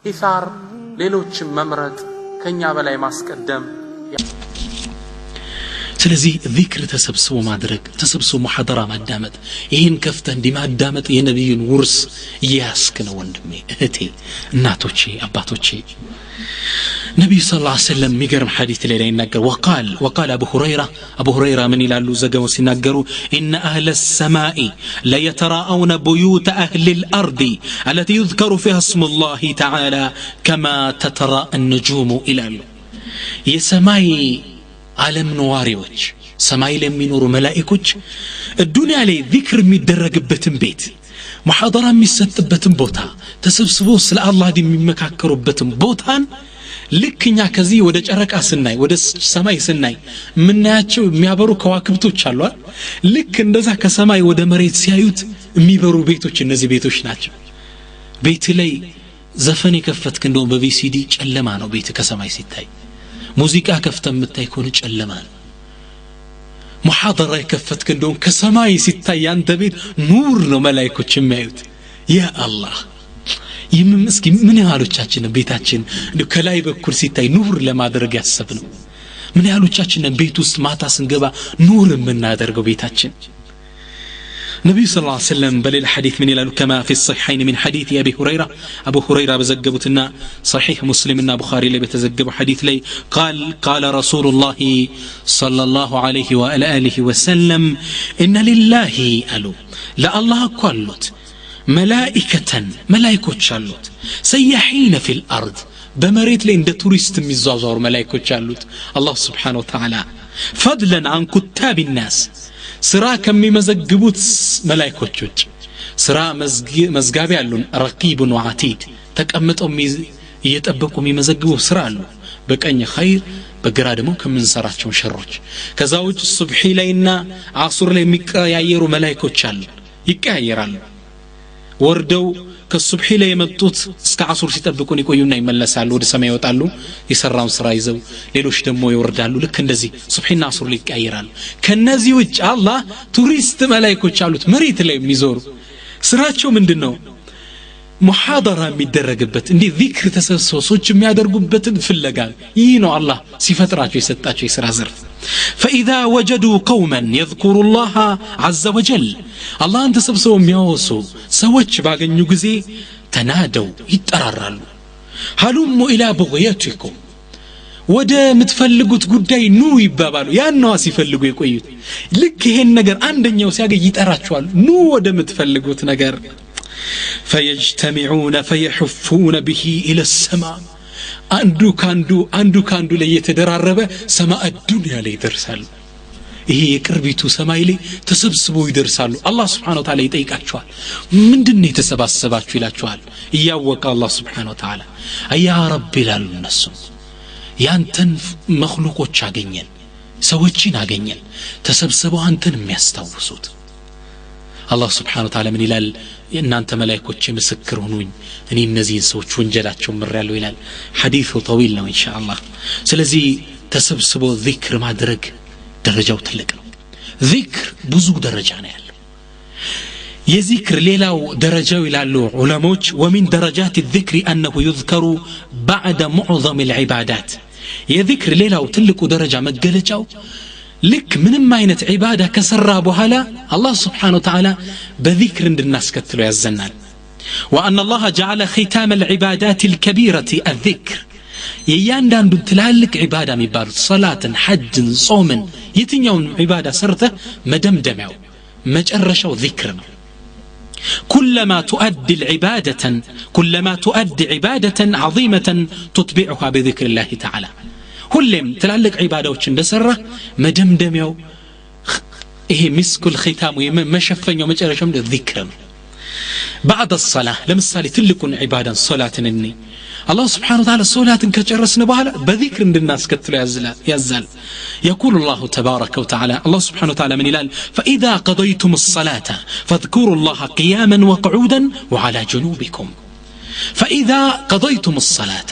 ኢሳር ሌሎችን መምረጥ ከኛ በላይ ማስቀደም ስለዚህ ዚክር ተሰብስቦ ማድረግ ተሰብስቦ ሙሐደራ ማዳመጥ ይሄን ከፍተ እንዲማዳመጥ የነብዩን ውርስ ያስክ ነው ወንድሜ እህቴ እናቶቼ አባቶቼ ነብዩ ሰለላሁ ዐለይሂ ወሰለም ሚገርም ሐዲስ ላይ ይናገር وقال ابو هريره من ይላሉ ዘገው ሲናገሩ ان اهل السماء لا يتراءون بيوت اهل الارض التي يذكر فيها اسم الله تعالى كما تتراءى النجوم ይላሉ የሰማይ ዓለም ነዋሪዎች ሰማይ ላይ የሚኖሩ መላእክቶች ዱንያ ላይ ዚክር የሚደረግበትን ቤት ሙሐደራ የሚሰጥበትን ቦታ ተሰብስቦ ስለ አላህ የሚመካከሩበትን ቦታን ልክኛ ከዚህ ወደ ጨረቃ ስናይ ወደ ሰማይ ስናይ ምናያቸው የሚያበሩ ከዋክብቶች አሉ ልክ እንደዛ ከሰማይ ወደ መሬት ሲያዩት የሚበሩ ቤቶች እነዚህ ቤቶች ናቸው ቤት ላይ ዘፈን የከፈትክ እንደው በቪሲዲ ጨለማ ነው ቤት ከሰማይ ሲታይ ሙዚቃ ከፍተ የምታይ ከሆነ ጨለማ ነው ሙሐደራ የከፈትክ እንደው ከሰማይ ሲታይ ያንተ ቤት ኑር ነው መላእክቶች የሚያዩት ያ አላህ ይምስኪ ምን ያህሎቻችን ቤታችን እንደው ከላይ በኩል ሲታይ ኑር ለማድረግ ያሰብነው ምን ያህሎቻችን ቤት ውስጥ ማታ ስንገባ ኑር የምናደርገው ቤታችን نبي صلى الله عليه وسلم بل الحديث من يلالو كما في الصحيحين من حديث أبو هريرة بزقبتنا صحيح مسلمنا بخاري لي بتزقب حديث لي قال رسول الله صلى الله عليه وآله وسلم إن لله ألو لا الله كلت ملائكة شالوت سيحين في الأرض بمريت لين ده توريست مزازور ملائكة شالوت الله سبحانه وتعالى فضلا عن كتاب الناس ስራ ከሚመዘግቡት መላእክቶች ስራ መዝጋቢ ያሉን ረቂቡን ወአቲድ ተቀምጠው እየጠበቁ የሚመዘግቡ ስራ አሉ በቀኝ ኸይር በግራ ደግሞ ከመንሰራቸው ሸሮች ከዛው ሱብሂ ላይና አሱር ላይ የሚቀያየሩ መላእክቶች አሉ ይቀያየራሉ ወርደው ከሱብሂ ላይ የመጡት እስከ አሱር ሲጠብቁን ይቆዩና ይመለሳሉ ወደ ሰማይ ይወጣሉ የሰራውን ስራ ይዘው ሌሎች ደግሞ ይወርዳሉ ልክ እንደዚህ ሱብሂና አሱር ላይ ይቀያየራሉ ከነዚህ ውጭ አላህ ቱሪስት መላእክቶች አሉት መሬት ላይ የሚዞሩ ስራቸው ምንድነው ሙሐደራ የሚደረግበት እንዲህ ዚክር ተሰብስቦች የሚያደርጉበትን ፍለጋ ይህ ነው አላህ ሲፈጥራቸው የሰጣቸው የሥራ ዘርፍ فإذا وجدوا قوما يذكروا الله عز وجل الله أنت سبسوا ميوسو سوتش باغنيو غزي تنادوا يترارالو هلموا إلى بغيتكم ودا متفلقوت ጉዳይ ኑ ይባባሉ ያንዋ ሲፈልጉ የቆዩት ልክ ይሄን ነገር አንደኛው ሲያገኝ ይጠራቸዋል ኑ ወደ ምትፈልጉት ነገር فيجتمعون فيحفون به إلى السماء አንዱ ካንዱ ላይ የተደራረበ ሰማዕ ዱንያ ላይ ይደርሳሉ ይሄ የቅርቢቱ ሰማይ ላይ ተሰብስበው ይደርሳሉ አላህ Subhanahu Wa Ta'ala ይጠይቃቸዋል ምንድነው የተሰባሰባችሁ ይላቸዋል ያወቀ አላህ Subhanahu Wa Ta'ala አያ ረብ ይላሉ እነሱ ያንተን መخلوቆች አገኘን ሰዎችን አገኘን ተሰብስበው አንተን የሚያስታውሱት አላህ Subhanahu Wa Ta'ala ምን ይላል እናንተ መላእክቶች ምስክር ሁኑኝ እኔ እነዚህ ሰዎች ወንጀላቸው ምራለው ይላል ሐዲሱ طويل ነው ኢንሻአላህ ስለዚህ ተሰብስቦ ዚክር ማድረግ ደረጃው ትልቅ ነው ዚክር ብዙ ደረጃ ነው ያለው የዚክር ሌላው ደረጃው ይላሉ ዑለሞች ومن درجات الذكر انه يذكر بعد معظم العبادات የዚክር ሌላው ትልቁ ደረጃ መገለጫው ልክ ምንም አይነት ዒባዳ ከሰራ በኋላ አላህ Subhanahu Wa Ta'ala በዚክር እንድናስከትለው ያዘናል وان الله جعل ختام العبادات الكبيره الذكر የያንዳንዱ ትላልቅ ዒባዳ የሚባሉት ሶላትን ሐጅን ጾምን የትኛውን ዒባዳ ሰርተ መደምደሚያው መጨረሻው ዚክር ነው كلما تؤدي عباده عظيمه تتبعها بذكر الله تعالى ሁሌም ትላልቅ ዒባዳዎች እንደሰራ መደምደሚያው ይሄ ሚስኩል ኺታሙ መሸፈኛው መጨረሻው ዚክር ነው بعد الصلاه ለምሳሌ ትልቁን ዒባዳን ሶላትን እንይ الله سبحانه وتعالى صلاتن كجرسنا بحال بذكر الناس كتلو يزال يقول الله تبارك وتعالى الله سبحانه وتعالى من إلال فإذا قضيتم الصلاة فاذكروا الله قياما وقعودا وعلى جنوبكم فإذا قضيتم الصلاة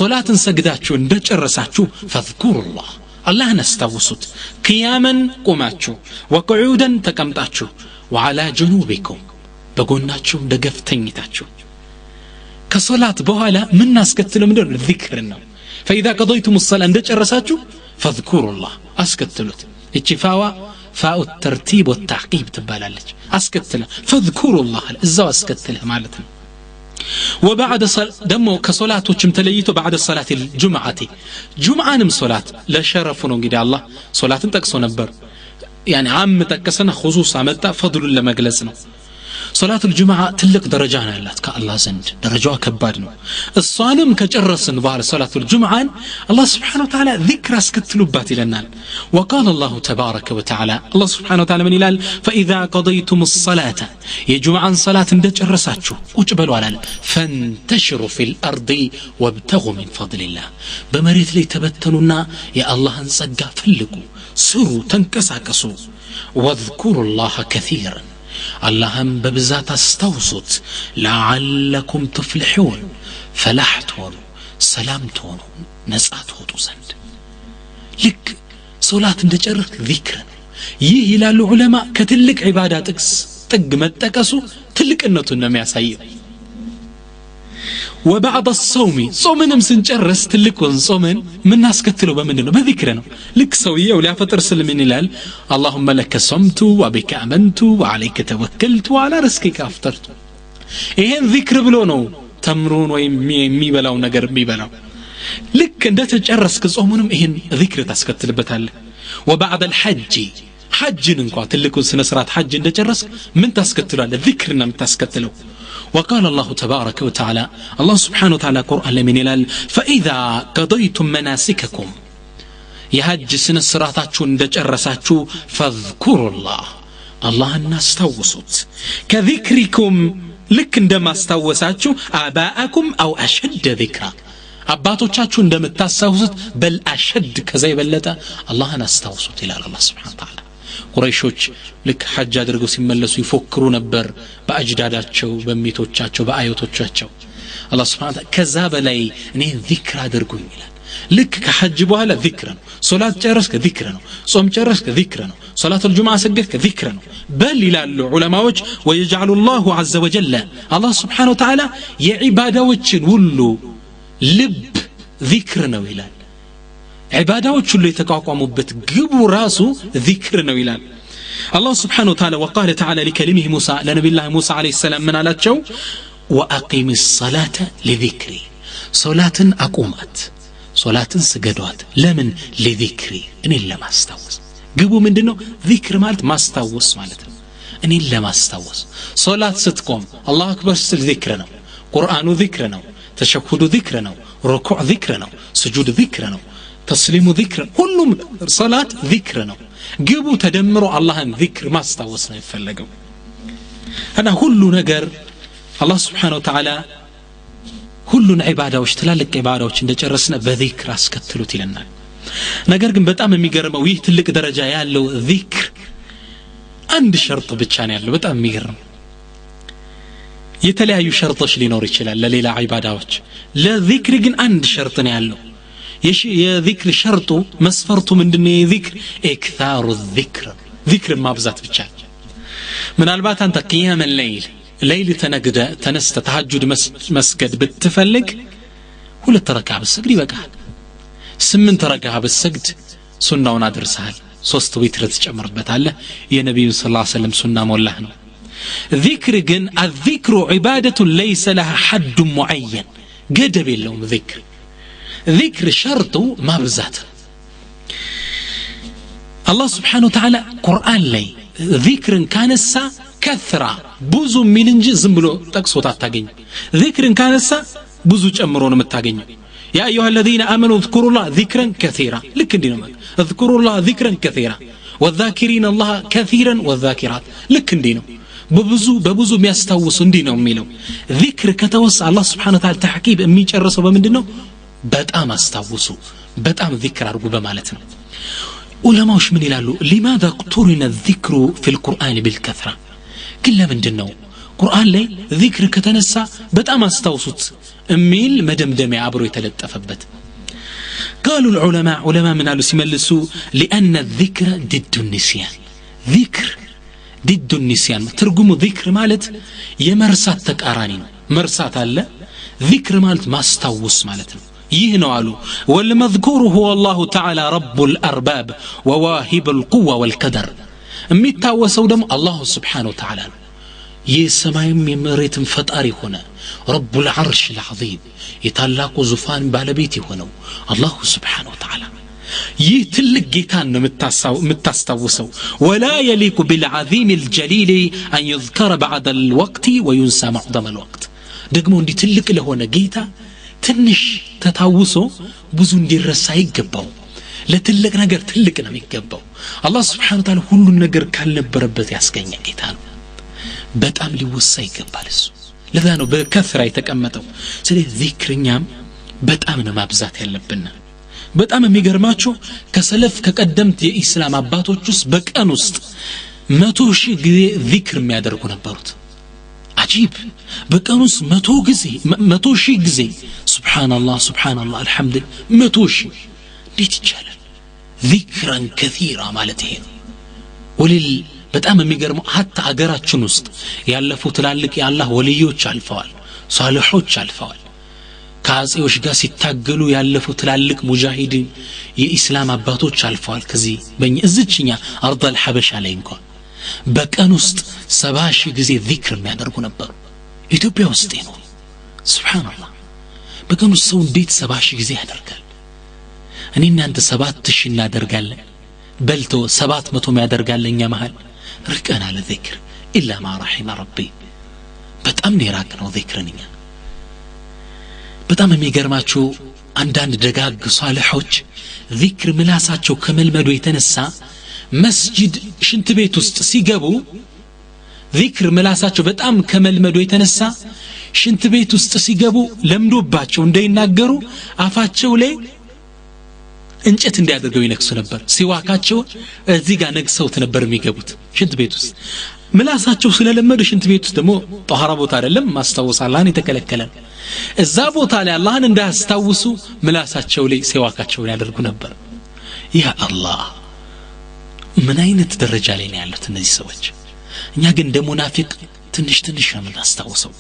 صلاة سجداتشو اندج الرساتشو فاذكروا الله አላህን አስታውሱት ቂያመን ቆማችሁ ወቁዑደን ተቀምጣችሁ وعلى جنوبكم በጎናችሁ ደገፍ ተኝታችሁ ከሶላት በኋላ ምን አስከትለው ምንድነው ዚክር ነው فاذا قضيتم الصلاه እንደጨረሳችሁ فاذكروا الله አስከትሉት እቺ فاء الترتيب والتعقيب ትባላለች አስከትለ فاذكروا الله እዛው አስከትለ ማለት ነው وبعد دمو كصلاتوچم تليتو بعد صلاه الجمعه جمعانم صلاه لا شرف ነው እንግዲህ አላህ ሶላትን ጠቅሶ ነበር يعني عام تكسنا خصوص عملتا فضل لمجلس ነው صلاه الجمعه ትልቅ ደረጃ ነው ያላት ከአላህ ዘንድ ደረጃዋ ከባድ ነው እሷንም ከጨረስን በኋላ صلاه الجمعه الله سبحانه وتعالى ذكر اسكتلوባት ይለናል وقال الله تبارك وتعالى الله سبحانه وتعالى من ይላል فاذا قضيتم الصلاه የጁምዓን صلاه እንደጨረሳችሁ ቁጭ በሉ አላለ فانتشروا في الارض وابتغوا من فضل الله በመሬት ላይ ተበተኑና የአላህን ጸጋ ፈልጉ ስሩ ተንቀሳቀሱ واذكروا الله كثيرا اللهم ببزات استوصت لعلكم تفلحون فلحتون سلامتون نزعتون زند لك صلاة እንደጨረስክ ذكر ይህ ይላሉ ዑለማ ከትልቅ ዒባዳ ጥግ መጠቀሱ ትልቅነቱን ነው የሚያሳየው وبعد الصوم صومንም ስንጨርስ ትልቁን ጾምን ምን አስከትለው በምንድነው በذكر ነው ልክ ሰውየው ሊያፈጥር ስለምን ይላል اللهم لك صمت وبك امنت وعليك توكلت وعلى رزقك افطرت ይሄን ذكر ብሎ ነው ተምሩን ወይ የሚበላው ነገር የሚበላው ልክ እንደተጨረስክ ጾሙንም ይሄን ذكر ታስከትልበታለህ وبعد الحج حجን እንኳን ትልቁን ስነ ስርዓት حج እንደጨረስክ ምን ታስከትላለህ ذكر ነው የምታስከትለው وقال الله تبارك وتعالى الله سبحانه وتعالى قرآن لمن يلال فإذا قضيتم مناسككم يهج سن السراتاتشو اندجرساتشو فاذكروا الله الناس توسط كذكركم لك اندما استوساتشو آباءكم أو أشد ذكرا أباتوچاچو اندما تستوسط بل أشد كزي بلتا الله الناس توسط إلى الله سبحانه وتعالى ቁረይሾች ልክ ሐጅ አድርገው ሲመለሱ ይፎክሩ ነበር በአጅዳዳቸው በሚቶቻቸው በአያቶቻቸው አላህ Subhanahu Ta'ala ከዛ በላይ እኔ ዚክር አድርጉኝ ይላል ልክ ከሐጅ በኋላ ዚክር ነው ሶላት ጨረስክ ዚክር ነው ጾም ጨረስክ ዚክር ነው ሶላት الجمعه ሰገድክ ዚክር ነው በል ይላሉ ዑለማዎች ويجعل الله عز وجل አላህ Subhanahu Ta'ala የዒባዳዎችን ሁሉ ልብ ዚክር ነው ይላል عبادات ሁሉ የተቋቋሙበት ግቡ ራሱ ذكر ነው ይላል الله سبحانه وتعالى وقال تعالى لكلمه موسى لنبي الله موسى عليه السلام من አላቸው واقيم الصلاه لذكري صلاه اقومات صلاه سجدات لمن لذكري እኔ ለማስታወስ ግቡ ምንድነው ذكر ማለት ማስታወስ ማለት ነው እኔ ለማስታወስ ሶላት ስትቆም الله اكبر ስትል ذكر ነው ቁርአኑ ذكر ነው ተሸሁዱ ذكر ነው ሩኩዕ ذكر ነው ስጁድ ذكر ነው تسليم ذكر كلهم صلاه ذكر ነው ግቡ ተደምሮ አላህን ذكر ማስታወስ ነው ይፈልገው እና ሁሉ ነገር አላህ Subhanahu Wa Ta'ala ሁሉን ዒባዳዎች ትላልቅ ዒባዳዎች እንደጨረስነ በذكر አስከትሉት ይለናል ነገር ግን በጣም የሚገርመው ይህ ትልቅ ደረጃ ያለው ذكر አንድ ሸርጥ ብቻ ነው ያለው በጣም የሚገርም የተለያዩ ሸርጦች ሊኖር ይችላል ለሌላ ዒባዳዎች ለذكر ግን አንድ ሸርጥ ነው ያለው የذكر شرطه مسفرته ምንድነው የذكر اكثار الذكر ذكر ማብዛት ብቻ ምናልባት አንተ قيام الليل ليل ተነስተ ተሐጁድ መስገድ ብትፈልግ 2 ረካዓ ብትሰግድ ይበቃል 8 ረካዓ ብትሰግድ ሱናውን አድርሰሃል 3 ዊትር ትጨምርበታለህ የነብዩ ሰለላሁ ዐለይሂ ወሰለም ሱና ሞላህ ነው ذكر ግን الذكر عباده ليس لها حد معين ገደብ የለውም ذكر ذكر شرطه ما بزات الله سبحانه وتعالى قرآن لي ذكر كان السا كثرة بوزو من انجي زنبلو تقصوت التاقين ذكر كان السا بوزو جمرون متاقين يا أيها الذين آمنوا اذكروا الله ذكرا كثيرا لك اندينو اذكروا الله ذكرا كثيرا والذاكرين الله كثيرا والذاكرات لك اندينو ببوزو ميستوسو اندينو ميلو ذكر كتوسع الله سبحانه وتعالى تحكيب امي جرسو بمندنو በጣም አስተዋውሱ በጣም ذكر አድርጉ በማለት ነው ዑለማዎች ምን ይላሉ لماذا اقترن الذكر في القرآن بالكثرة ግን ለምንድነው ቁርአን ላይ ذكر ከተነሳ በጣም አስተዋውሱት የሚል መደምደሚያ አብሮ የተለጠፈበት قالوا علماء من قالوا سيملسوا لأن الذكر ضد النسيان ذكر ضد النسيان ترجموا ذكر مالت يمرسات تقاراني مرسات الله ذكر مالت ما استوس مالتنا يهنوا قالوا والمذكور هو الله تعالى رب الأرباب وواهب القوة والقدر ميتاوسوا دم الله سبحانه وتعالى يسمايم يمريتم فطاري هنا رب العرش العظيم يتلاقوا زفان بالبيتي هنا الله سبحانه وتعالى يتلق جيتان متستوسوا ولا يليق بالعظيم الجليل أن يذكر بعد الوقت وينسى معظم الوقت دقمون دي تلق لهونا جيتا تنش تتاوسو ብዙ እንዲረሳ ይገባው ለትልቅ ነገር ትልቅ ነው የሚገባው አላህ Subhanahu Wa Ta'ala ሁሉን ነገር ካልነበረበት ያስገኛ ጌታ ነው በጣም ሊወሳ ይገባል እሱ ለዛ ነው በከፍራ የተቀመጠው ስለዚህ ዚክርኛም በጣም ነው ማብዛት ያለብን በጣም የሚገርማችሁ ከሰለፍ ከቀደምት የኢስላም አባቶች ውስጥ በቀን ውስጥ 100,000 ጊዜ ዚክር የሚያደርጉ ነበሩት عجيب بكانوس 100,000 ጊዜ سبحان الله الحمد لله 100,000 እንዴት ይቻላል ذكرا كثيرا ማለት ይሄ ወለል በጣም የሚገርመው hatta አገራችን ውስጥ ያለፉ ትላልቅ የአላህ ወልዮች አልፈዋል ሷሊሖች አልፈዋል ከአጼዎች ጋር ሲታገሉ ያለፉ ትላልቅ ሙጃሂዲን የኢስላም አባቶች አልፈዋል ከዚህ እዚህኛ አርض الحبشه ላይ እንኳን በቀን ውስጥ 70,000 ጊዜ ዚክር የሚያደርጉ ነበሩ ኢትዮጵያ ውስጥ ነው ሱብሃንአላህ በቀን ውስጥ ሰው እንዴት 70,000 ጊዜ ያደርጋል እኔ እናንተ 7,000 እናደርጋለን በልቶ 700 ያደርጋለኛ መሃል ርቀና ለዚክር ኢላ ማ ረሂመ ረቢ በጣም ነው ነው ዚክርኛ በጣም የሚገርማችሁ አንዳንድ ደጋግ ሷሊሖች ዚክር ምላሳቸው ከመልመዱ የተነሳ መስጂድ ሽንት ቤት ውስጥ ሲገቡ ዚክር ምላሳቸው በጣም ከመልመዱ የተነሳ ሽንት ቤት ውስጥ ሲገቡ ለምዶባቸው እንዳይናገሩ አፋቸው ላይ እንጨት እንዲያደርገው ይነክሱ ነበር ሲዋካቸው እዚህ ጋር ነክሰውት ነበር የሚገቡት ሽንት ቤት ውስጥ ምላሳቸው ስለለመዱ ሽንት ቤት ውስጥ ደግሞ ጧሃራ ቦታ አይደለም ማስተዋወስ አላህን የተከለከለ እዛ ቦታ ላይ አላህን እንዳያስታውሱ ምላሳቸው ላይ ሲዋካቸው ያደርጉ ነበር ያ አላህ ምን አይነት ደረጃ ላይ ነው ያሉት እነዚህ ሰዎች እኛ ግን እንደ ሙናፊቅ ትንሽ ነው የምናስታውሰው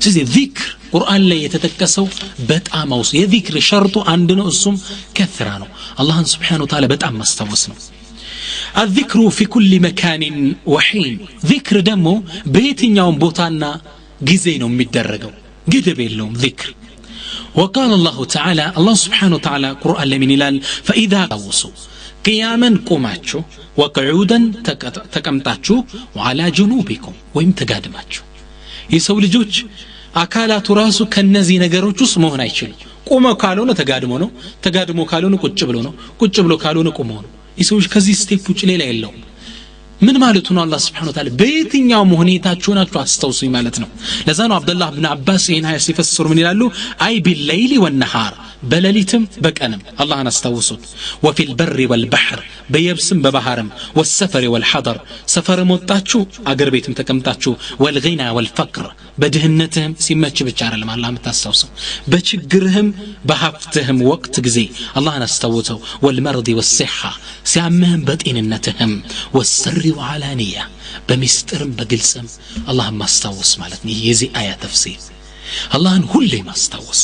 ስለዚህ ዚክር ቁርአን ላይ የተጠቀሰው በጣም አውስ የዚክር ሸርጡ አንድ ነው እሱም ከፍራ ነው አላህን Subhanahu Wa Ta'ala በጣም ማስታወስ ነው الذكر في كل مكان وحين ذكر ደሞ በየትኛውም ቦታና ጊዜ ነው የሚደረገው ገደብ የለውም ذكر وقال الله تعالى الله Subhanahu Wa Ta'ala ቁርአን ላይ ምን ይላል فاذا قوسوا قياما قوماتشو وقعودا تقمطاتشو وعلى جنوبكم ويم تقادماتشو የሰው ልጆች አካላቱ ራሱ ከነዚህ ነገሮች ውስጥ መሆን አይችልም ቆመው ካልሆነ ተጋድሞ ካልሆነ ቁጭ ብሎ ካልሆነ ቆመው ነው የሰዎች ከዚህ ስቴፕ ውጭ ሌላ የለውም ምን ማለት ነው አላህ Subhanahu Wa Ta'ala በየትኛው ሁኔታችሁ ናችሁ አስተውሱኝ ማለት ነው ለዛ ነው አብዱላህ ኢብኑ አባስ ይሄን አያ ሲፈስሩ ምን ይላሉ አይ ቢልለይሊ ወነሃር በሌሊትም በቀንም አላህን አስተውሱት وفي البر والبحر በየብስም በባህርም والسفر والحضر ሰፈር ወጣችሁ አገር ቤትም ተቀምጣችሁ والغنى والفقر በድህነትም ሲመች ብቻ አይደለም አላህ የምታስተውሰው በችግርህም በሀብትህም ወቅት ጊዜ አላህን አስተውተው والمرض والصحة ሲያምህም በጤንነትህም والسر وعلانية በሚስጥርም በግልጽም አላህን ማስተውስ ማለት ነው የዚህ አያ ተፍሲር አላህን ሁሌ ማስተውስ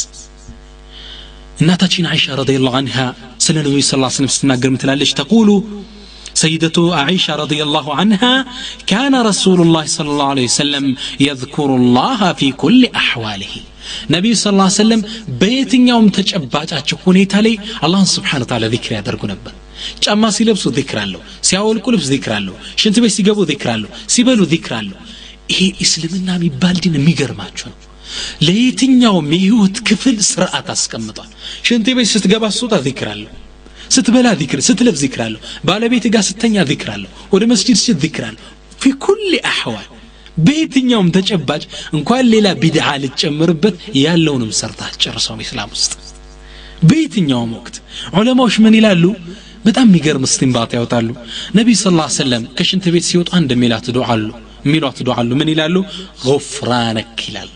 እናታችን አይሻ ረዲየላሁ ዐንሃ ስለ ነብዩ ሰለላሁ ዐለይሂ ወሰለም ስትናገር ምትላለች ተقول سيدة عائشة رضي الله عنها كان رسول الله صلى الله عليه وسلم يذكر الله في كل أحواله نبي صلى الله عليه وسلم بيتኛውም ተጨባጫቸው ሁኔታ ላይ አላህ Subhanahu Wa Ta'ala ዚክር ያደርጉ ነበር ጫማ ሲለብሱ ዚክር አለው ሲያወልቁ ልብስ ዚክር አለው ሽንት ቤት ሲገቡ ዚክር አለው ሲበሉ ዚክር አለው ይሄ እስልምና የሚባል ዲን የሚገርማችሁ ነው ለየትኛውም የህይወት ክፍል ስርዓት አስቀምጧል ሽንት ቤት ስትገባ ሱጣ ዚክር አለው ስትበላ ዚክር ስትለብስ ዚክር አለው ባለቤት ጋር ስተኛ ዚክር አለው ወደ መስጂድ ስትሄድ ዚክር አለው في كل احوال በየትኛውም ተጨባጭ እንኳን ሌላ ቢድዓ ልጨምርበት ያለውንም ሰርታ ጨርሰው እስላም ውስጥ በየትኛውም ወቅት ዑለማዎች ምን ይላሉ በጣም የሚገርም እስቲንባጥ ያወጣሉ ነብይ ሰለላሁ ዐለይሂ ወሰለም ከሽንት ቤት ሲወጡ እንደሚላት ዱዓ አሉ ምን ይላሉ غفرانك ይላሉ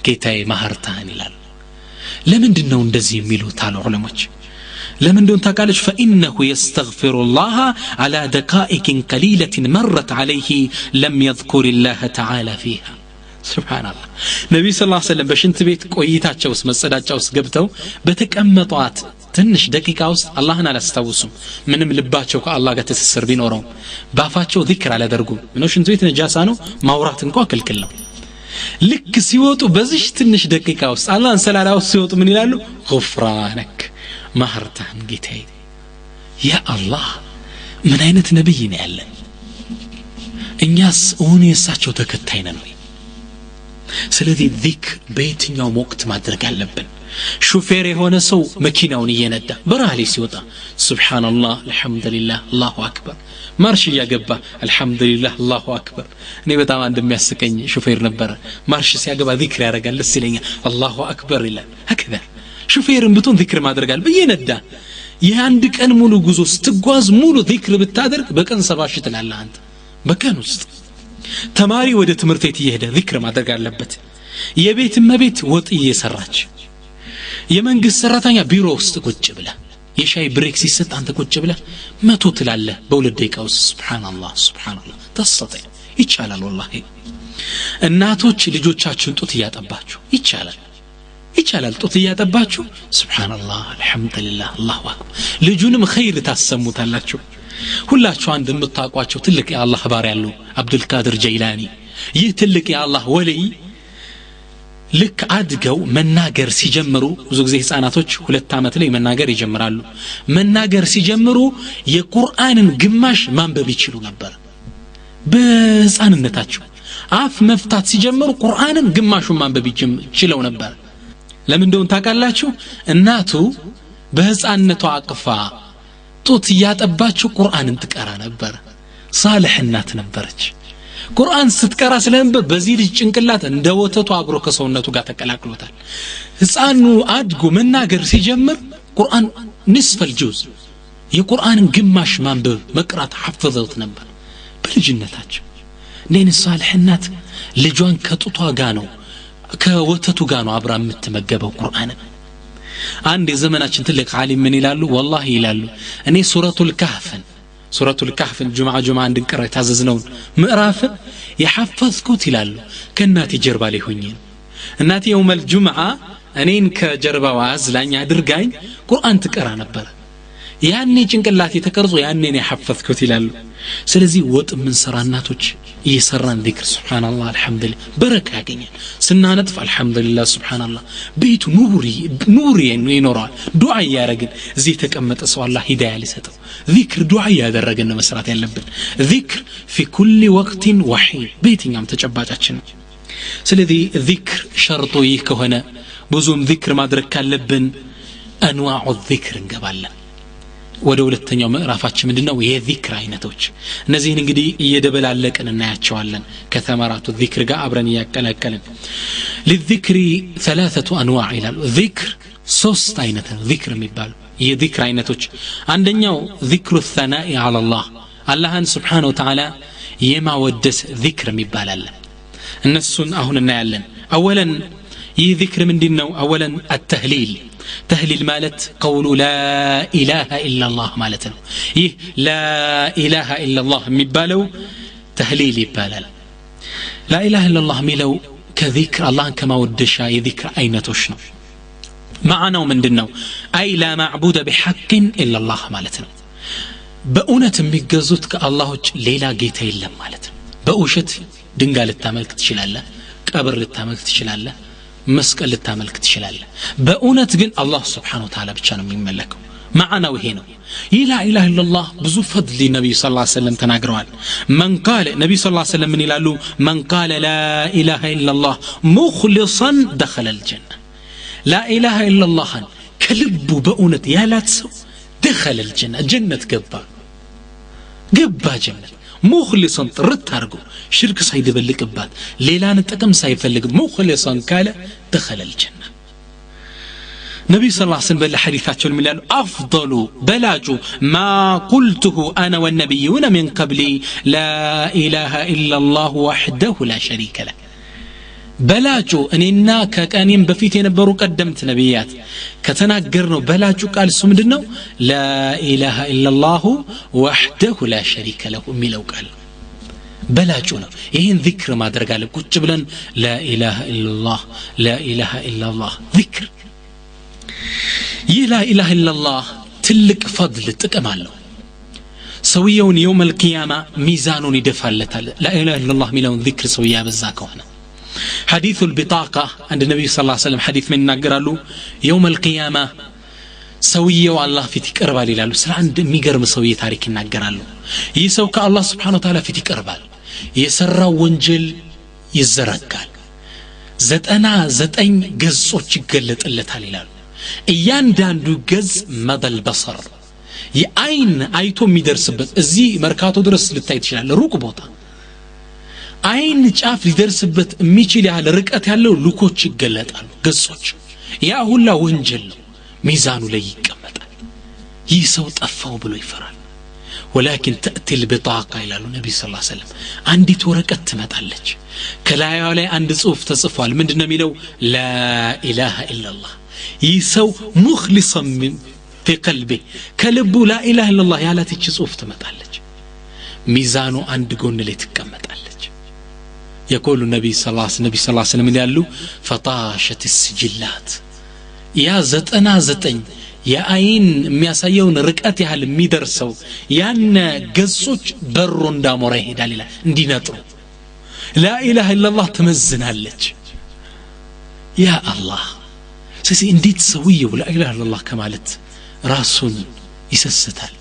ጌታዬ ማህርታህን ይላሉ ለምንድነው እንደዚህ የሚሉት አሉ ዑለሞች ለምን እንደሆነ ታውቃለች فإنه يستغفر الله على دقائق قليلة مرت عليه لم يذكر الله تعالى فيها ሱብሃንአላህ ነብዩ ሰለላሁ ዐለይሂ ወሰለም በሽንት ቤት ቆይታቸው መጸዳጫው ውስጥ ገብተው በተቀመጧት ትንሽ ደቂቃ ውስጥ አላህን አላስታውሱም ምንም ልባቸው ከአላህ ጋር ተሰሰር ቢኖረው ባፋቸው ዚክር አላደርጉም ነው ሽንት ቤት ነጃሳ ነው ማውራት እንኳን ክልክል ነው ልክ ሲወጡ በዚህ ትንሽ ደቂቃ ውስጥ አላህን ሰላላው ሲወጡ ምን ይላሉ غفرانك ማህርታን ጌታዬ ያ አላህ ምን አይነት ነብይ ነው ያለን እኛስ ኦን የሳቸው ተከታይ ነን ስለዚህ ዚክር በየትኛው ወቅት ማድረግ አለብን ሹፌር የሆነ ሰው መኪናውን እየነዳ በረሃ ላይ ሲወጣ ሱብሃንአላህ አልহামዱሊላህ አላሁ አክበር ማርሽ ያገባ አልহামዱሊላህ አላሁ አክበር እኔ በጣም እንደሚያስቀኝ ሹፌር ነበር ማርሽ ሲያገባ ዚክር ያደርጋል ደስ ይለኛል አላሁ አክበር ይላል هكذا ሹፌርን ብትሆን ዚክር ማድረግ አለበት እየነዳ የአንድ ቀን ሙሉ ጉዞ ስትጓዝ ሙሉ ዚክር ብታደርግ በቀን 70 ሺህ ትላለህ አንተ በቀን ውስጥ ተማሪ ወደ ትምህርት ቤት እየሄደ ዚክር ማድረግ አለበት የቤት እመቤት ወጥ እየሰራች የመንግስት ሰራተኛ ቢሮ ውስጥ ቁጭ ብላ የሻይ ብሬክ ሲሰጥ አንተ ቁጭ ብላ 100 ትላለህ በሁለት ደቂቃ ውስጥ ሱብሃንአላህ ሱብሃንአላህ ተሰጠኝ ይቻላል والله እናቶች ልጆቻችሁን ጡት ያጠባችሁ ይቻላል ጡት ያጠባችሁ ሱብሃንአላህ አልহামዱሊላህ አላሁ አክበር ልጁንም ኸይር ታሰሙታላችሁ ሁላችሁ አንድ የምታቋቸው ትልቅ የአላህ ባሪያ ያለው አብዱል ቃድር ጀይላኒ ይህ ትልቅ የአላህ ወልይ ልክ አድገው መናገር ሲጀምሩ ብዙ ጊዜ ህፃናቶች 2 አመት ላይ መናገር ይጀምራሉ መናገር ሲጀምሩ የቁርአንን ግማሽ ማንበብ ይችሉ ነበር በህፃንነታቸው አፍ መፍታት ሲጀምሩ ቁርአንን ግማሹን ማንበብ ይችላው ነበር ለምን እንደሆነ ታውቃላችሁ እናቱ በህፃንነቷ አቅፋ ጡት ያጠባችሁ ቁርአንን ትቀራ ነበር صالح እናት ነበረች ቁርአን ስትቀራ ስለነበር በዚህ ልጅ ጭንቅላት እንደ ወተቱ አብሮ ከሰውነቱ ጋር ተቀላቅሎታል ህፃኑ አድጎ መናገር ሲጀምር ቁርአን ንስፍ الجزء የቁርአንን ግማሽ ማንበብ መቅራት حفظت ነበር በልጅነታቸው ነን صالح እናት ልጇን ከጡቷ ጋር ነው ከወተቱ ጋር ነው አብራ የምትመገበው ቁርአንን አንድ የዘመናችን ትልቅ ዓሊም ምን ይላሉ والله ይላሉ እኔ ሱረቱል ካህፍን ጁምዓ እንድንቀራ ታዘዝነው ምዕራፍ የሐፈዝኩት ይላሉ ከናቴ ጀርባ ላይ ሆኜ እናቴ የውመል ጁምዓ እኔን ከጀርባዋ አዝላኝ አድርጋኝ ቁርአን ትቀራ ነበር ያኔ ጭንቅላቴ ተቀርጾ ያኔ ነው የሐፈዝኩት ይላሉ ስለዚህ ወጥ ምን ሰራ እናቶች እየሰራን ዚክር ሱብሃንአላህ አልহামዱሊላህ በረካ ያገኛል ስናነጥፍ አልহামዱሊላህ ሱብሃንአላህ ቤቱ ኑሪ ይኖራል ዱዓ ያረግን እዚህ ተቀመጠ ሰው አላህ ሂዳያ ሊሰጠው ዚክር ዱዓ ያደረገን መስራት ያለብን ዚክር في كل وقت وحين ቤትኛም ተጨባጫችን ስለዚህ ዚክር ሸርጡ ይህ ከሆነ ብዙም ዚክር ማድረግ ካለብን አንዋዑ ዚክር እንገባለን ወደ ሁለተኛው ምዕራፋችን ምንድነው የዚክር አይነቶች እነዚህን እንግዲህ እየደበላለቀን እናያቸዋለን ከተማራቱ ዚክር ጋር አብረን ያቀላቀልን ለዚክሪ 3 አንዋዕ ይላል ዚክር 3 አይነት ዚክር የሚባል የዚክር አይነቶች አንደኛው ዚክሩ الثناء على الله አላህን Subhanahu Wa Ta'ala የማወደስ ዚክር የሚባል አለ እነሱን አሁን እናያለን اولا ይህ ዚክር ምንድነው اولا التهليل تهليل مالت قول لا إله إلا الله مالتنا إيه لا إله إلا الله ميبالو تهليل يبالال لا إله إلا الله ميلو كذكر الله كما ودشا يذكر أين تشنو معنا ومن دنو أي لا معبود بحق إلا الله مالتنا بأونة ميقزوت كالله ليلا جيتا إلا مالتنا بأوشت دنقال التاملك تشلالة كأبر التاملك تشلالة መስቀል ልታመልክ ትችላለህ በእውነት ግን አላህ Subhanahu Wa Ta'ala ብቻ ነው የሚመለከው ማዕናው ይሄ ነው لا اله الا الله ብዙ ፈድል ነብዩ ሰለላሁ ዐለይሂ ወሰለም ተናግረዋል من قال ነብዩ ሰለላሁ ዐለይሂ ወሰለም ምን ይላሉ من قال لا اله الا الله مخلصا دخل الجنه لا اله الا الله ከልቡ በእውነት ያላት ሰው دخل الجنه ጀነት ገባ ጀነት مخلصا رتارغو شرك سايد بلقبات ليلان تقم سايفلق مخلصا قال دخل الجنه نبي صلى الله عليه وسلم بالحديثات الملال افضل بلاجو ما قلته انا والنبيون من قبلي لا اله الا الله وحده لا شريك له በላጩ እኔና ከቀኔም በፊት የነበሩ ቀደምት ነብያት ከተናገርነው በላጩ ቃል እሱ ምንድነው ላ ኢላሃ ኢላላሁ ወህደሁ ላ ሸሪከ ለሁ የሚለው ቃል በላጩ ነው ይሄን ዚክር ማድረግ አለ ቁጭ ብለን ላ ኢላሃ ኢላላህ ላ ኢላሃ ኢላላህ ዚክር ይህ ላ ኢላሃ ኢላላህ ትልቅ ፈድል ጥቅም አለው ሰውየውን የውመል ቂያማ ሚዛኑን ይደፋለታል ላ ኢላሃ ኢላላህ ሚለውን ዚክር ሰውያ ያበዛ ከሆነ حديث البطاقة عند النبي صلى الله عليه وسلم حديث من نقرأ يوم القيامة سوية والله في تقربال يلالو سلا عند ميقرم سوية تاريك نقرأ يسوك الله سبحانه وتعالى في تقربال يسرى وانجل يزرقال زتأين قزوش قلت اللي تالي لالو ايان داندو قز مدى البصر يأين ايتو ميدرسبت ازي مركاتو درس للتايتشلال روك بوطا አይን ጫፍ ሊደርስበት የሚችል ያህል ርቀት ያለው ሉኮች ይገለጣሉ ገጾች ያ ሁላ ወንጀል ነው ሚዛኑ ላይ ይቀመጣል ይህ ሰው ጠፋው ብሎ ይፈራል ولكن تأتي البطاقة إلى النبي صلى الله عليه وسلم عندي تورقت تمطالج كلايا ላይ አንድ ጽሁፍ ተጽፏል ምንድነው የሚለው لا إله إلا الله ይህ ሰው مخلصا في قلبه ከልቡ لا إله إلا الله ያላት እቺ ጽሁፍ ትመጣለች ሚዛኑ አንድ ጎን ላይ ትቀመጣለች يقول النبي صلى الله عليه وسلم يقول فطاشت السجلات يا زتنا زتن يا عين የሚያሳየውን ርቀት ያህል የሚደርሰው ያን ገጾች በሩ እንዳሞራ ይሄዳል ይላል እንዲነጥሩ لا اله الا الله ተመዝናለች يا الله ስለዚህ እንዴት ሰውየው لا اله الا الله ከማለት ራሱን ይሰስታል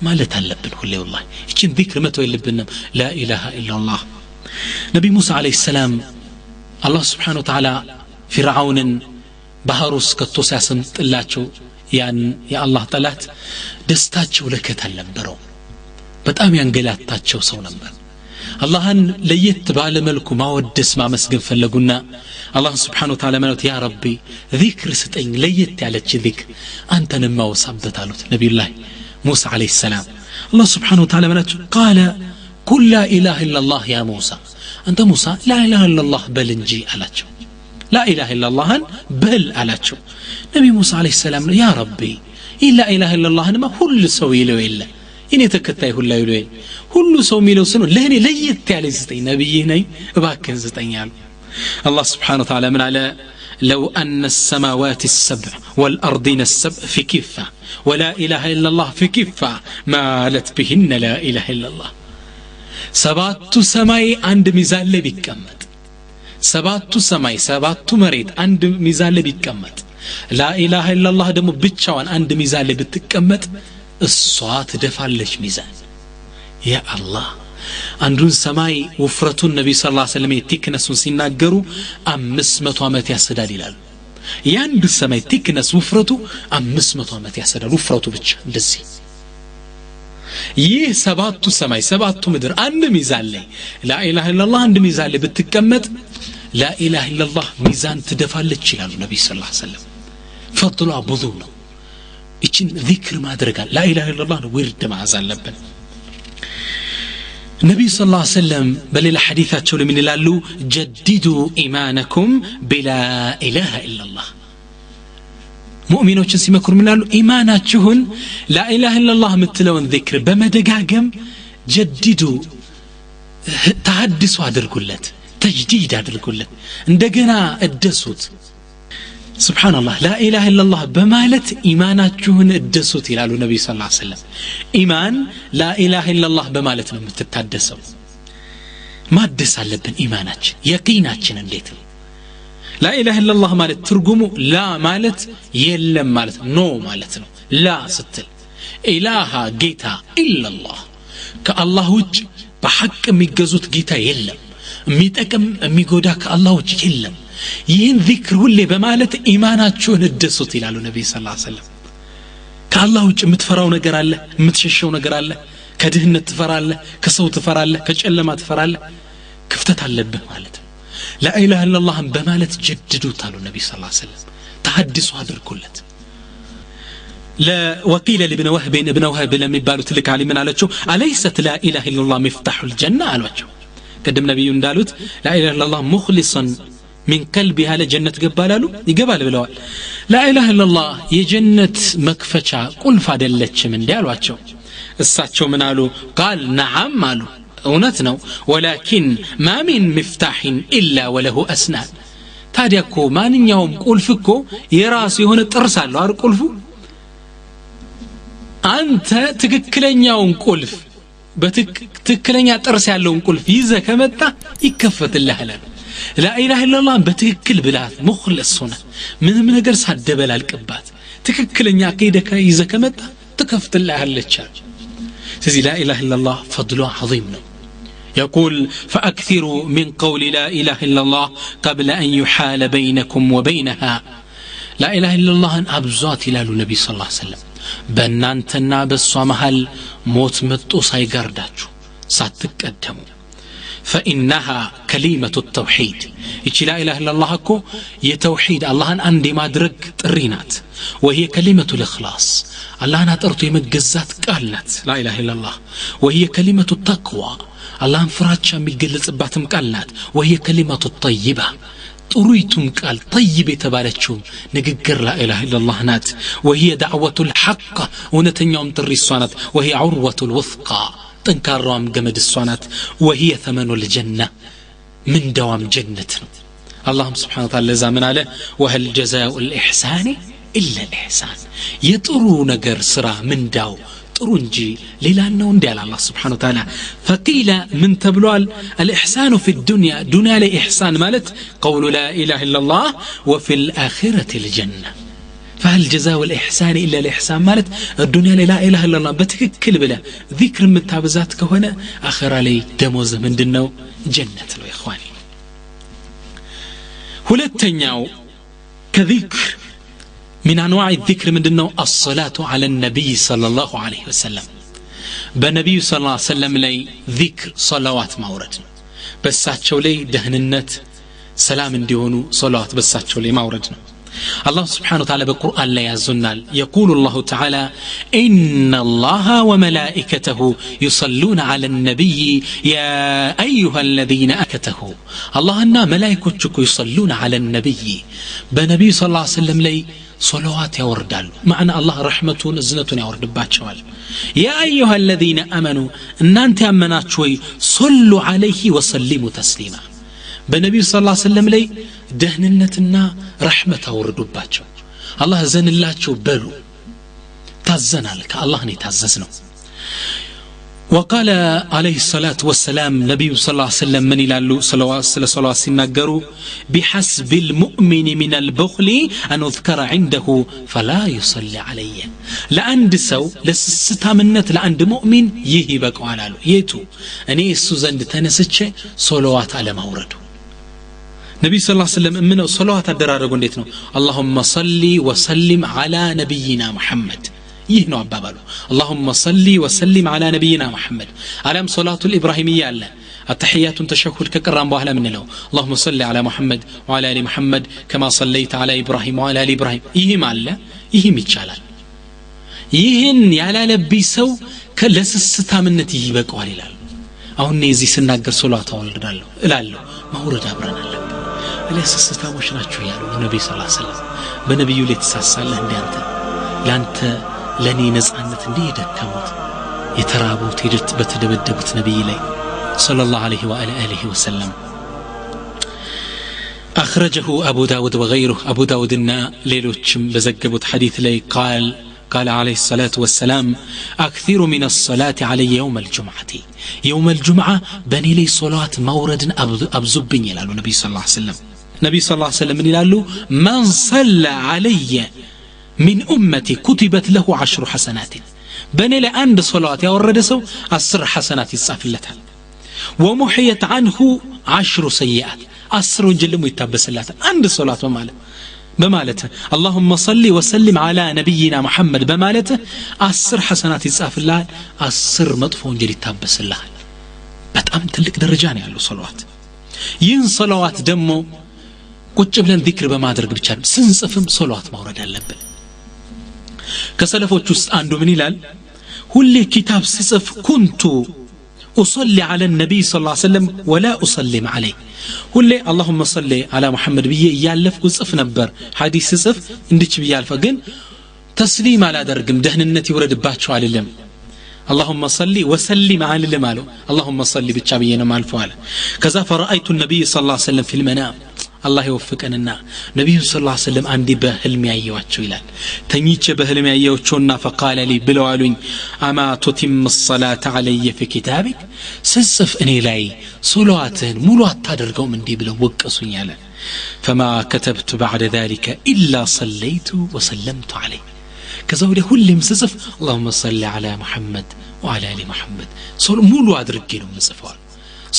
ማለት አለብን ሁሌ والله እቺን ذكر መተው የለብንም لا اله الا الله نبي موسى عليه السلام الله سبحانه وتعالى فرعون بحروس كتوس ያሰምጥላቸው ያን የአላህ ጠላት ደስታቸው ለከት አልነበረው በጣም ያንገላታቸው ሰው ነበር አላህን ለየት ባለ መልኩ ማወደስ ማመስገን ፈለጉና አላህ Subhanahu Wa Ta'ala ማለት ያ ረቢ ዚክር ስጠኝ ለየት ያለች ዚክር አንተን ማውሳበት አሉት ነብዩላህ ሙሳ عليه السلام الله Subhanahu Wa Ta'ala ማለት قال قل لا إله إلا الله يا موسى أنت موسى لا إله إلا الله بل انجي ألاچو لا إله إلا الله بل ألاچو نبي موسى عليه السلام يا ربي لا إله إلا الله ما كل سوي له إلا إني تكتاي كله يلوي كل سوي له سنو لهني ليت على زتي نبينا باكن زتيال الله سبحانه وتعالى من على لو أن السماوات السبع والأرضين السبع في كفة ولا إله إلا الله في كفة مالت بهن لا إله إلا الله ሰባቱ ሰማይ አንድ ሚዛን ላይ ቢቀመጥ ሰባቱ ሰማይ ሰባቱ መሬት አንድ ሚዛን ላይ ቢቀመጥ لا إله إلا الله ደግሞ ብቻዋን አንድ ሚዛን ላይ ብትቀመጥ እሷ ትደፋለች ሚዛን ያ አላህ አንዱን ሰማይ ውፍረቱን ነብዩ ሰለላሁ ዐለይሂ ወሰለም ቲክነሱን ሲናገሩ 500 ዓመት ያሰዳል ይላል ያንዱ ሰማይ ቲክነስ ውፍረቱ 500 ዓመት ያሰዳል ውፍረቱ ብቻ እንደዚህ ይህ ሰባቱ ሰማይ ሰባቱ ምድር አንድ ሚዛን ላይ لا إله إلا الله አንድ ሚዛን ላይ ብትቀመጥ لا إله إلا الله ሚዛን ትደፋለች ይላሉ ነብዩ ሰለላሁ ዐለይሂ ወሰለም ፈጥሉ ብዙ ነው እቺን ዚክር ማድረግ لا إله إلا الله ወርድ ማዕዛ አለብን ነብዩ ሰለላሁ ዐለይሂ ወሰለም በሌላ ሐዲታቸው ለምን ይላሉ ጀዲዱ ኢማነኩም بلا إله إلا الله ሙእሚኖችን ሲመክሩ ምን ይላሉ ኢማናችሁን لا إله إلا الله ምትለውን ዚክር በመደጋገም ጀዲዱ ተሐድሱ አድርጉለት ተጅዲድ አድርጉለት እንደገና እደሱት سبحان الله لا إله إلا الله በማለት ኢማናችሁን እደሱት ይላሉ ነብዩ ሰለላሁ ዐለይሂ ወሰለም ኢማን لا إله إلا الله በማለት ነው የምትታደሰው ማደስ አለብን ኢማናችን የቂናችን እንዴት ነው لا إله إلا الله ማለት ትርጉሙ لا ማለት የለም ማለት ነው ማለት ነው لا ስትል ኢላሃ ጌታ ኢላ الله ከአላህ ውጭ በሐቅ የሚገዙት ጌታ የለም የሚጠቅም የሚጎዳ ከአላህ ውጭ የለም ይህን ዚክር ሁሌ በማለት ኢማናችሁን እደሱት ይላሉ ነብዩ ሰለላሁ ዐለይሂ ወሰለም ከአላህ ውጭ የምትፈራው ነገር አለ የምትሸሸው ነገር አለ ከድህነት ትፈራለህ ከሰው ትፈራለህ ከጨለማ ትፈራለህ ክፍተት አለብህ ማለት ነው لا إله إلا الله بمالت جددوا تالو النبي صلى الله عليه وسلم تحدثوا هذا الكلت لا وقيل لابن وهب ابن وهب لم يبالوا تلك علي من على أليست لا إله إلا الله مفتاح الجنة على وجهه قدم نبي دالوت لا إله إلا الله مخلصا من قلبها لجنة قبالالو يقبال بلوال لا إله إلا الله يجنة مكفشا قل فادلتش من ديالواتشو الساتشو منالو قال نعم مالو اونتنو ولكن ما من مفتاح إلا وله أسنان ታዲያኮ ማንኛውም ቁልፍ እኮ የራሱ የሆነ ጥርስ አለው አይደል ቁልፉ አንተ ትክክለኛውን ቁልፍ በትክክለኛ ጥርስ ያለውን ቁልፍ ይዘህ ከመጣ ይከፈትልሃል لا اله الا الله በትክክል ብላት ሙخلص ሆነ ምንም ነገር ሳደበላልቅባት ትክክለኛ አቂደካ ይዘህ ከመጣ ትከፍትልሃለች ስለዚህ لا اله الا الله فضله عظيم ነው يقول فأكثروا من قول لا إله إلا الله قبل أن يحال بينكم وبينها لا إله إلا الله أن أبزات إلى النبي صلى الله عليه وسلم بنانتنا بالصمهل موت متوسا يقرداتشو ساتقدموا فإنها كلمة التوحيد إيش لا إله إلا الله كو يتوحيد الله عندي ما درك ترينات وهي كلمة الإخلاص الله ناترتو يمجزات قالنات لا إله إلا الله وهي كلمة التقوى الله فراتشا የሚገለጽባትም ቃል ናት وهي كلمة الطيبة ጥሩይቱም ቃል طيب የተባለችው ንግግር لا اله الا الله ናት وهي دعوة الحق እውነተኛውም ጥሪ እሷ ናት وهي عروة الوثقى ጠንካራውም ገመድ እሷ ናት وهي ثمن الجنة من دوام جنة الله سبحانه وتعالى زمان عليه وهل جزاء الإحسان إلا الإحسان የጥሩ ነገር ስራ ምንዳው ጥሩ እንጂ ሌላ ነው እንዲያል አላህ Subhanahu Wa Ta'ala فقيل من تبلوال الإحسان في الدنيا دون الإحسان مالت قول لا إله إلا الله وفي الآخرة الجنة فهل جزاء الإحسان إلا الإحسان مالت الدنيا لا إله إلا الله بتككل بلا ذكر متابزات كهنا آخر علي دموز من دنو جنة له يا إخواني هلتنياو كذكر من أنواع الذكر من دنو الصلاة على النبي صلى الله عليه وسلم بالنبي صلى الله عليه وسلم لي ذكر صلوات مورد بساتشو لي دهن النت سلام ديونو صلوات بساتشو لي موردنا الله سبحانه وتعالى بالقرآن لا يزنال يقول الله تعالى إن الله وملائكته يصلون على النبي يا أيها الذين أكته الله أن ملائكتك يصلون على النبي بنبي صلى الله عليه وسلم لي صلوات يوردال معنى الله رحمتون الزنتون يورد باتشوال يا أيها الذين أمنوا أن أنت أمنات شوي صلوا عليه وسلموا تسليما بنبي صلى الله عليه وسلم لي دهننتنا رحمة يورد باتشو الله زن الله شو بلو تزن لك الله نتززنه وقال عليه الصلاة والسلام نبي صلى الله عليه وسلم من يلالو صلوات سنقروا بحسب المؤمن من البخل أن أذكر عنده فلا يصلي علي لأند سو لستامنت لأند مؤمن يهبك على له يتو أني السوزن تنسج صلوات على مورده نبي صلى الله عليه وسلم منه صلوات الدرارة قلتنا اللهم صلي وسلم على نبينا محمد يهنو عبابالو اللهم صلي وسلم على نبينا محمد علام صلاة الإبراهيمية الله التحيات تشهد كقرام بأهلا من له اللهم صل على محمد وعلى آل محمد كما صليت على إبراهيم وعلى آل إبراهيم يهم الله يهم يتشالال يهن يالا لبي سو كلس الستامنت يهيبك وعليلال أهن نيزي سناقر صلاة والردالو إلالو ما ورد أبرنا الله أليس الستاموش ناتشو يالو النبي صلى الله عليه وسلم بنبي يولي تساسا لهندي أنت لأنت لني نزعنت اللي دكمت يترابوت يجت بتدبدبت نبي لي صلى الله عليه وعلى آله وسلم أخرجه أبو داود وغيره أبو داود النا ليلوتشم بزقبت حديث لي قال عليه الصلاة والسلام أكثر من الصلاة علي يوم الجمعة يوم الجمعة بني لي صلاة مورد أبزبني لالو النبي صلى الله عليه وسلم النبي صلى الله عليه وسلم من لالو من صلى علي من أمتي كتبت له 10 حسنات بني لأند صلاة يورد سو 10 حسنات يصافلتها ومحيت عنه 10 سيئات 10 جلم يتبس الله عند صلاة بمالته اللهم صل وسلم على نبينا محمد بمالته 10 حسنات يصاف الله 10 مطفو جل يتبس الله بتأم تلك درجان ያለው صلوات ይህን صلوات ደግሞ ቁጭ ብለን ذكر በማድረግ ብቻ ስንጽፍም صلوات ማውረድ አለብን ከሰለፎች ውስጥ አንዱ ምን ይላል ሁሌ ኪታብ ሲጽፍ ኩንቱ أصلي على النبي صلى الله عليه وسلم ولا أسلم عليه ሁሌ اللهم صل على محمد ብዬ ያለፍኩ ጽፍ ነበር ሐዲስ ጽፍ እንድች ብያልፈ ግን ተስሊም አላደርግም ደህንነት ይወረድባቸው አይደለም اللهم صل وسلم على المالو اللهم صل ብቻ ብዬ ነው ማልፈው አለ ከዛ فرأيت النبي صلى الله عليه وسلم في المنام الله يوفقنا نبي صلى الله عليه وسلم عندي بحلم ያየዋቸው ይላል ተኝቼ በህልም ያየዋቸውና فقال لي ብለው አሉኝ اما تتم الصلاه علي في كتابك ስጽፍ እኔ ላይ ሶላትን ሙሉ አታደርገውም እንዴ ብለው ወቀሱኝ አለ فما كتبت بعد ذلك الا صليت وسلمت عليه ከዛ ወዲያ ሁሌም ስጽፍ اللهم صل على محمد وعلى ال محمد ሶል ሙሉ አድርጌ ነው የምጽፈው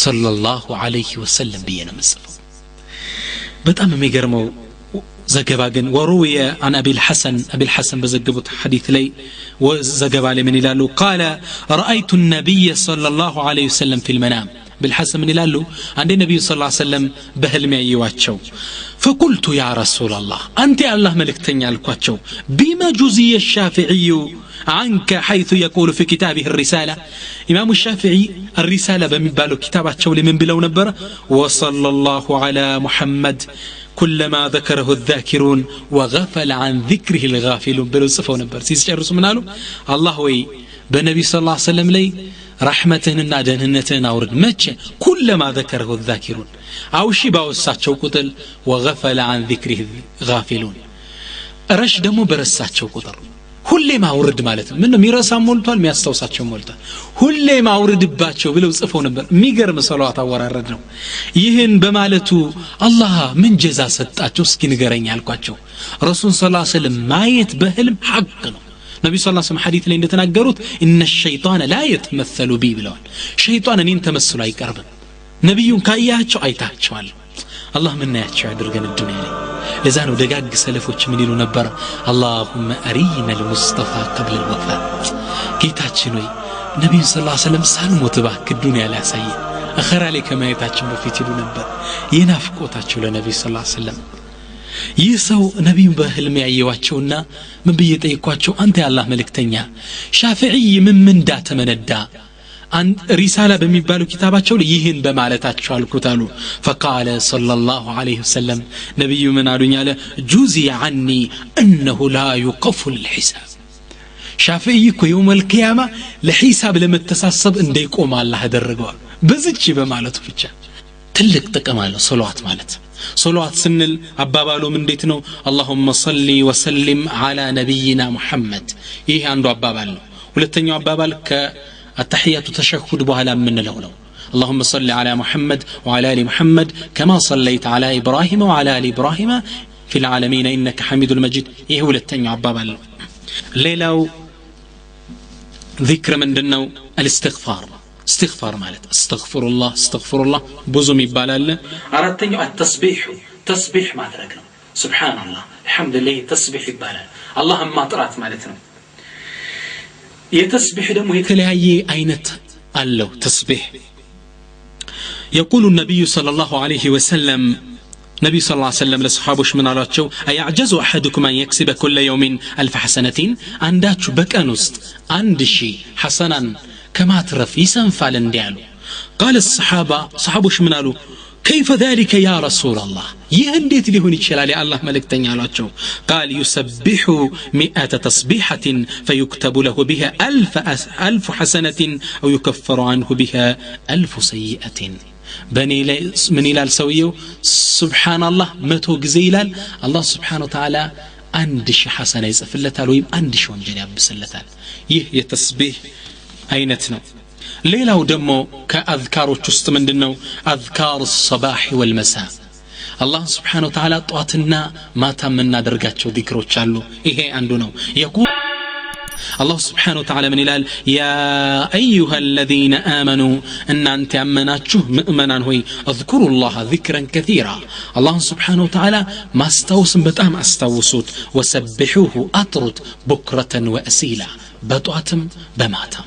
صلى الله عليه وسلم ብዬ ነው የምጽፈው በጣም የሚገርመው ዘገባ ግን ወሩየ عن ابي الحسن በዘገቡት ሐዲስ ላይ ዘገባ ላይ ምን ይላሉ قال رايت النبي صلى الله عليه وسلم في المنام بالحسن من ይላሉ አንዴ ነብዩ صلى الله عليه وسلم በህልም ያየዋቸው فقلت يا رسول الله انت الله መልእክተኛ አልኳቸው بما جزي الشافعي عنك حيث يقول في كتابه الرسالة إمام الشافعي الرسالة بمبالو كتاباته لمن بلو نبر وصلى الله على محمد كلما ذكره الذاكرون وغفل عن ذكره الغافلون بلو صفو نبر سيسجرس منالو الله وي بنبي صلى الله عليه وسلم لي رحمتنا دهنتنا أورد متى كلما ذكره الذاكرون أو شبا وساتشو قتل وغفل عن ذكره الغافلون رشد مو برساتشو قتل ሁሌ ማውረድ ማለት ነው ምንም ይረሳ ሞልቷል የሚያስተውሳቸው ሞልቷል ሁሌ ማውረድባቸው ብለው ጽፈው ነበር የሚገርም ሰላዋት አወራረድ ነው ይህን በማለቱ አላህ ምን ጀዛ ሰጣቸው እስኪ ንገረኝ አልኳቸው ረሱል ሰለላሁ ዐለይሂ ወሰለም ማየት በህልም ሐቅ ነው ነብዩ ሰለላሁ ዐለይሂ ወሰለም ሐዲስ ላይ እንደተናገሩት ان الشيطان لا يتمثل بي ብለዋል ሸይጣን እኔን ተመስሎ አይቀርብም ነብዩን ካያቸው አይታቸዋል አላህ ምን ያያቸው ያድርገን ዱንያ ላይ ለዛ ነው ደጋግ ሰለፎች ምን ይሉ ነበር اللهم ارينا المصطفى قبل الوفاة ጌታችን ሆይ ነብዩ ሰለላሁ ዐለይሂ ወሰለም ሳልሞት ባክ ዱንያ ላይ ያሳይ አኺራ ላይ ከማየታችን በፊት ይሉ ነበር የናፍቆታቸው ለነብዩ ሰለላሁ ዐለይሂ ወሰለም ይህ ሰው ነብዩ በህልም ያየዋቸውና ምን ብዬ ጠይቋቸው አንተ ያላህ መልእክተኛ ሻፊዒ ምን እንዳተመነዳ عن رسالة بمبالو كتاباتشو ليهن بمالتاتشو الكتالو فقال صلى الله عليه وسلم نبي من عدنيا جوزي عني أنه لا يقف للحساب شافعيكو يوم القيامة لحساب لما تساسب ان ديكو مع الله درقوا بزيتشي بمالتو فيتشا تلك تقمالو صلوات مالت صلوات سنل عبابالو من ديتنو اللهم صل وسلم على نبينا محمد إيه عنده عبابالو ولتنيو عبابال التحيات تشهد بها من لونه اللهم صل على محمد وعلى ال محمد كما صليت على ابراهيم وعلى ال ابراهيم في العالمين انك حميد مجيد ايه هو التاني عبابال ليلو ذكر من دنو الاستغفار مالت استغفر الله بوزم يبالال ارتنيو التسبيح تسبيح ما تركنا سبحان الله الحمد لله تسبيح يبالال اللهم طرات مالتنا يتسبح دمو يتلهي أينت الله تسبح يقول النبي صلى الله عليه وسلم نبي صلى الله عليه وسلم لصحابه من علاتشو أيعجز أحدكم أن يكسب كل يوم 1000 حسنة عنداتشو بكانوست عندشي حسنا كما ترف يسنفال انديالو قال الصحابة صحابه من علو كيف ذلك يا رسول الله يهنديت لهن يتشلال الله ملك تنيالاتشو قال يسبح 100 تسبيحة فيكتب له بها 1000 حسنة أو يكفر عنه بها 1000 سيئة بني من إلال سويه سبحان الله متو جزيلال الله سبحانه وتعالى عندش حسنة يسفلتال ويم عندش وانجل يبسلتال يتسبيح أينتنا ليلة ودمو كأذكار وشست من دنو أذكار الصباح والمساء الله سبحانه وتعالى طواتنا ما تمنا درجات شو ذكروا تشالو إيه عندنا يقول الله سبحانه وتعالى من إلال يا أيها الذين آمنوا أن أنت أمناتشو مؤمنا هوي اذكروا الله ذكرا كثيرا الله سبحانه وتعالى ما استوسم بتأم استوسوت وسبحوه أطرد بكرة وأسيلا بطواتم بماتم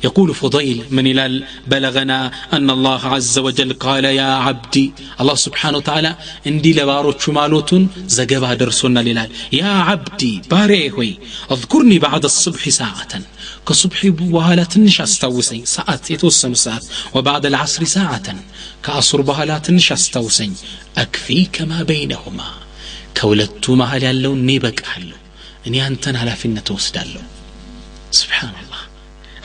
يقول فضيل من إلال بلغنا أن الله عز وجل قال يا عبدي الله سبحانه وتعالى اندي لبارو شمالوتون زقبها درسونا للال يا عبدي باريهوي اذكرني بعد الصبح ساعة ከሱብሒ በኋላ ትንሽ አስታውሰኝ ሰዓት የተወሰኑ ሰዓት وبعد العصر ساعة ከአሱር በኋላ ትንሽ አስታውሰኝ أكفيك ما بينهما ከሁለቱ መሃል ያለው እኔ በቃለሁ እኔ አንተን ኃላፊነት ወስዳለሁ سبحان الله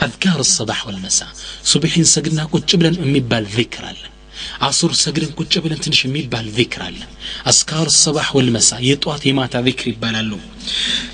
أذكار الصباح والمساء صبحين سجدنا ቁጭ ብለን የሚባል ذكر አለ አሱር ሰግደን ቁጭ ብለን ትንሽ የሚባል ذكر አለ አስካር الصباح والمساء የጧት የማታ ذكر ይባላሉ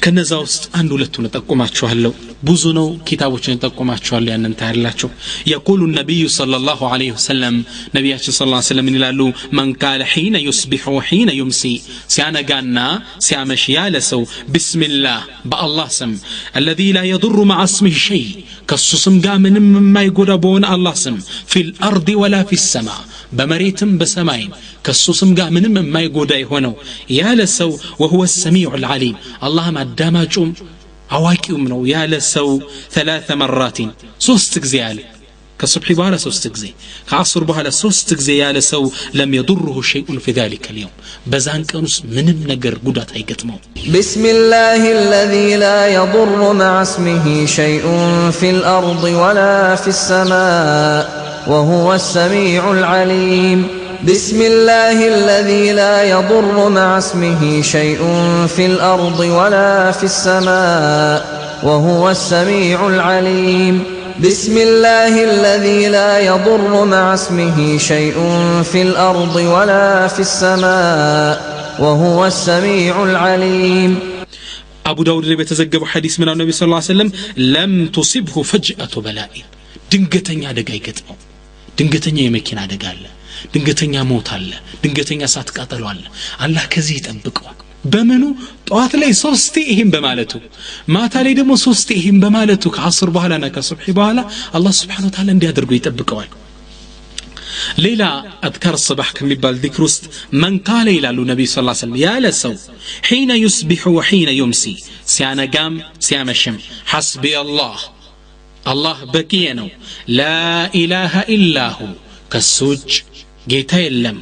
ከነዛ ውስጥ አንድ ሁለቱን ተጠቁማችኋለሁ ብዙ ነው ኪታቦችን ተጠቁማችኋለሁ ያንን ታያላችሁ يقول النبي صلى الله عليه وسلم ነብያችን صلى الله عليه وسلم ይላሉ من قال حين يصبح وحين يمسي ሲያነጋና ሲያመሽ ያለ ሰው بسم الله بالله ስም الذي لا يضر مع اسمه شيء ከሱ ስም ጋር ምንም የማይጎዳ በሆነ አላህ ስም في الارض ولا في السماء በመሬትም በሰማይም ከሱ ስም ጋር ምንም የማይጎዳ የሆነው ያለ ሰው وهو السميع العليم الله ማዳማጩም አዋቂውም ነው ያለ ሰው 3 مرات 3 ጊዜ ያለ ከሱብሒ በኋላ 3 ጊዜ ከአሱር በኋላ 3 ጊዜ ያለ ሰው لم يضره شيء في ذلك اليوم በዛን ቀን ውስጥ ምንም ነገር ጉዳት አይገጥመው بسم الله الذي لا يضر مع اسمه شيء في الأرض ولا في السماء وهو السميع العليم بسم الله الذي لا يضر مع اسمه شيء في الأرض ولا في السماء وهو السميع العليم بسم الله الذي لا يضر مع اسمه شيء في الأرض ولا في السماء وهو السميع العليم أبو داود اللي بيتزجب حديث من النبي صلى الله عليه وسلم لم تصبه فجأة بلاء ድንገተኛ አደጋ ይገጥመው ድንገተኛ የመኪና አደጋ አለ ድንገተኛ ሞት አለ ድንገተኛ እሳት ቃጠሎ አለ አላህ ከዚህ ይጠብቀው በመኑ ጧት ላይ 3 ይሄን በማለቱ ማታ ላይ ደግሞ 3 ይሄን በማለቱ ከአስር በኋላና ከሱብሒ በኋላ አላህ Subhanahu Wa Ta'ala እንዲያደርገው ይጠብቀዋል ሌላ አዝካር الصباح ከሚባል ذكر ውስጥ من قال ይላሉ ነብዩ ሰለላሁ ዐለይሂ ወሰለም ያለ ሰው حين يصبح وحين يمسي ሲያነጋም ሲያመሽም حسبي الله በቂዬ ነው لا إله إلا هو ከሱጅ ጌታ የለም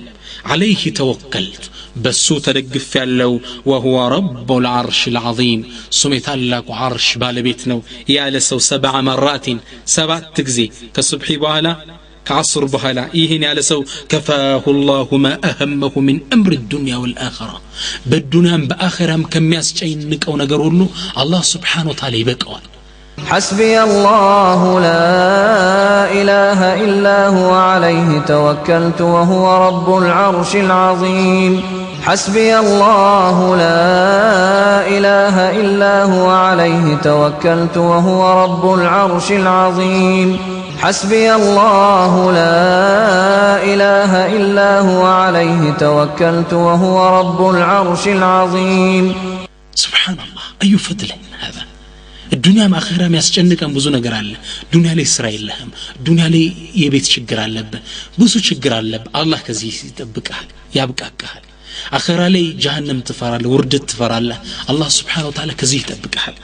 عليه توكلت በሱ ተደግፍ ያለው وهو رب العرش العظيم سميت الله عرش ባለቤት ነው ያለ ሰው 7 مرات 7 ጊዜ ከሱብሒ በኋላ ከአስር በኋላ ይሄን ያለ ሰው كفاه الله ما أهمه من أمر الدنيا والآخرة በዱንያም በአኺራም ከሚያስጨንቀው ነገር ሁሉ አላህ Subhanahu Wa Ta'ala ይበቃዋል حسبي الله لا إله إلا هو عليه توكلت وهو رب العرش العظيم حسبي الله لا إله إلا هو عليه توكلت وهو رب العرش العظيم حسبي الله لا إله إلا هو عليه توكلت وهو رب العرش العظيم سبحان الله أي فضل هذا الدنيا ما آخرها የሚያስጨንቀን ብዙ ነገር አለ ዱንያ ላይ ስራ የለህም ዱንያ ላይ የቤት ችግር አለብህ ብዙ ችግር አለብህ አላህ ከዚህ ይጠብቅሃል ያብቃቃሃል አኺራ ላይ ጀሃነም ትፈራለህ ውርደት ትፈራለህ አላህ Subhanahu Wa Ta'ala ከዚህ ይጠብቅሃል